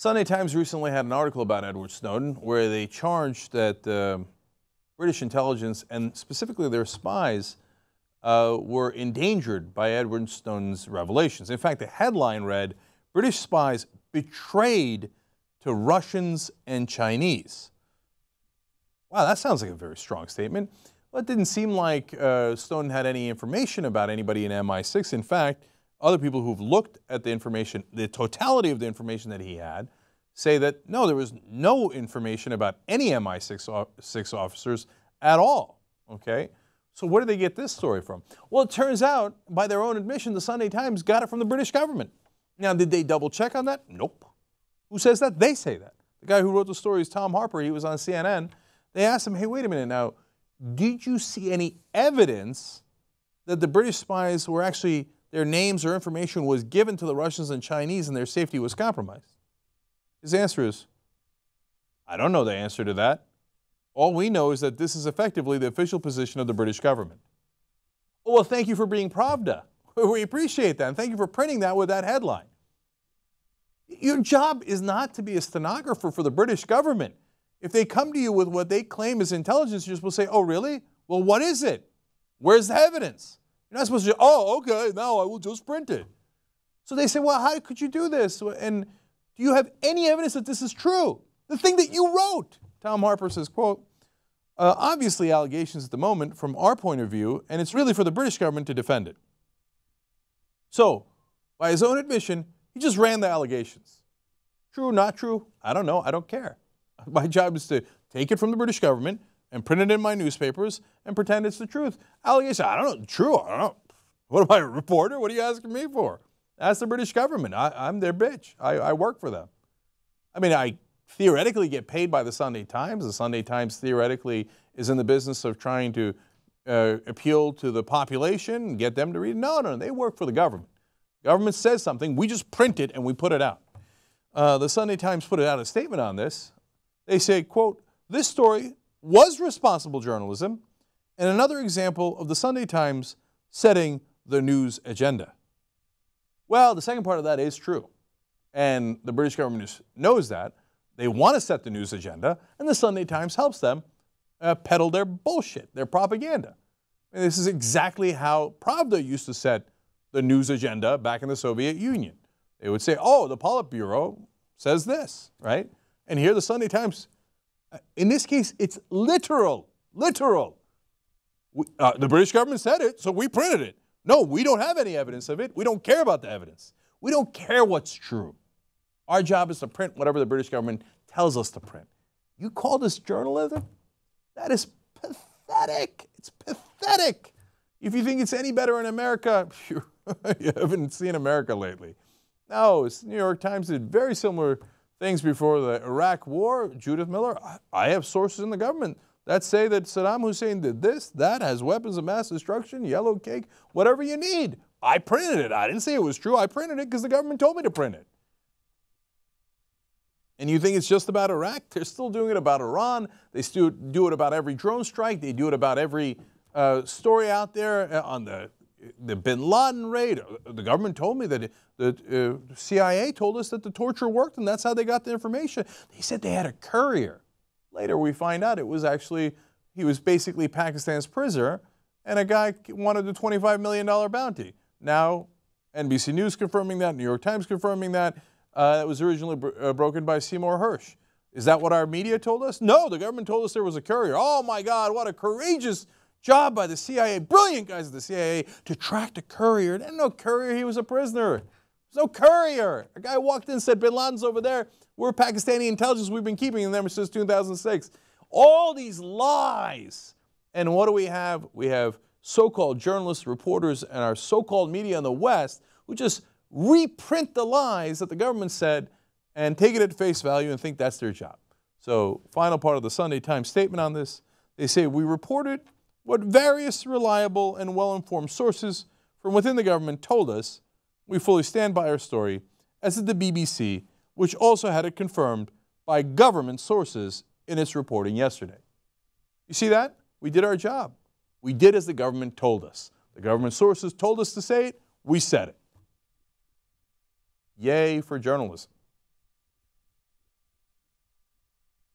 Sunday Times recently had an article about Edward Snowden where they charged that British intelligence and specifically their spies were endangered by Edward Snowden's revelations. In fact, the headline read, "British spies betrayed to Russians and Chinese." Wow, that sounds like a very strong statement. Well, it didn't seem like Snowden had any information about anybody in MI6. In fact, other people who've looked at the information, the totality of the information that he had, say that no, there was no information about any MI6 officers at all. Okay? So where did they get this story from? Well, it turns out, by their own admission, the Sunday Times got it from the British government. Now, did they double check on that? Nope. Who says that? They say that. The guy who wrote the story is Tom Harper. He was on CNN. They asked him, hey, wait a minute now, did you see any evidence that the British spies were actually, their names or information was given to the Russians and Chinese and their safety was compromised? His answer is, I don't know the answer to that. All we know is that this is effectively the official position of the British government. Oh, well, thank you for being Pravda. We appreciate that, and thank you for printing that with that headline. Your job is not to be a stenographer for the British government. If they come to you with what they claim is intelligence, you're supposed to say, oh, really? Well, what is it? Where's the evidence? You're not supposed to say, oh, okay, now I will just print it. So they say, well, how could you do this? And do you have any evidence that this is true? The thing that you wrote. Tom Harper says, quote, obviously allegations at the moment from our point of view, and it's really for the British government to defend it. So, by his own admission, he just ran the allegations. True, not true, I don't know, I don't care. My job is to take it from the British government and print it in my newspapers and pretend it's the truth. Allegations, I don't know, true, I don't know. What am I, a reporter? What are you asking me for? That's the British government. I'm their bitch. I work for them. I mean, I theoretically get paid by the Sunday Times. The Sunday Times theoretically is in the business of trying to appeal to the population and get them to read. No, they work for the government. Government says something, we just print it and we put it out. The Sunday Times put out a statement on this. They say, quote, this story was responsible journalism and another example of the Sunday Times setting the news agenda. Well, the second part of that is true. And the British government knows that. They want to set the news agenda, and the Sunday Times helps them peddle their bullshit, their propaganda. And this is exactly how Pravda used to set the news agenda back in the Soviet Union. They would say, oh, the Politburo says this, right? And here the Sunday Times, in this case, it's literal. The British government said it, so we printed it. No, we don't have any evidence of it. We don't care about the evidence. We don't care what's true. Our job is to print whatever the British government tells us to print. You call this journalism? That is pathetic. It's pathetic. If you think it's any better in America, you haven't seen America lately. No, New York Times did very similar things before the Iraq War. Judith Miller, I have sources in the government that say that Saddam Hussein did this, that, has weapons of mass destruction, yellow cake, whatever you need. I printed it. I didn't say it was true. I printed it because the government told me to print it. And you think it's just about Iraq? They're still doing it about Iran. They still do it about every drone strike. They do it about every story out there on the bin Laden raid. The government told me that the CIA told us that the torture worked, and that's how they got the information. They said they had a courier. Later we find out it was actually, he was basically Pakistan's prisoner, and a guy wanted a $25 million bounty. Now, NBC News confirming that, New York Times confirming that. That was originally broken by Seymour Hersh. Is that what our media told us? No, the government told us there was a courier. Oh my God, what a courageous job by the CIA, brilliant guys at the CIA to track the courier. There was no courier, he was a prisoner. There's no courier. A guy walked in and said, bin Laden's over there. We're Pakistani intelligence, we've been keeping them since 2006. All these lies. And what do we have? We have so-called journalists, reporters, and our so-called media in the West who just reprint the lies that the government said and take it at face value and think that's their job. So, final part of the Sunday Times statement on this, they say, we reported what various reliable and well-informed sources from within the government told us. We fully stand by our story, as did the BBC, which also had it confirmed by government sources in its reporting yesterday. You see that? We did our job. We did as the government told us. The government sources told us to say it, we said it. Yay for journalism.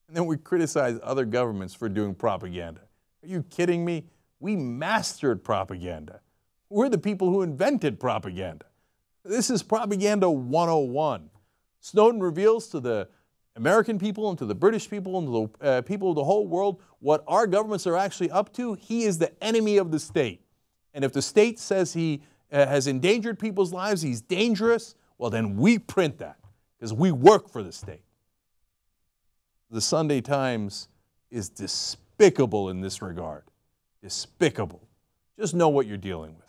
And then we criticize other governments for doing propaganda. Are you kidding me? We mastered propaganda. We're the people who invented propaganda. This is propaganda 101. Snowden reveals to the American people and to the British people and to the people of the whole world what our governments are actually up to. He is the enemy of the state. And if the state says he has endangered people's lives, he's dangerous, well then we print that because we work for the state. The Sunday Times is despicable in this regard. Despicable. Just know what you're dealing with.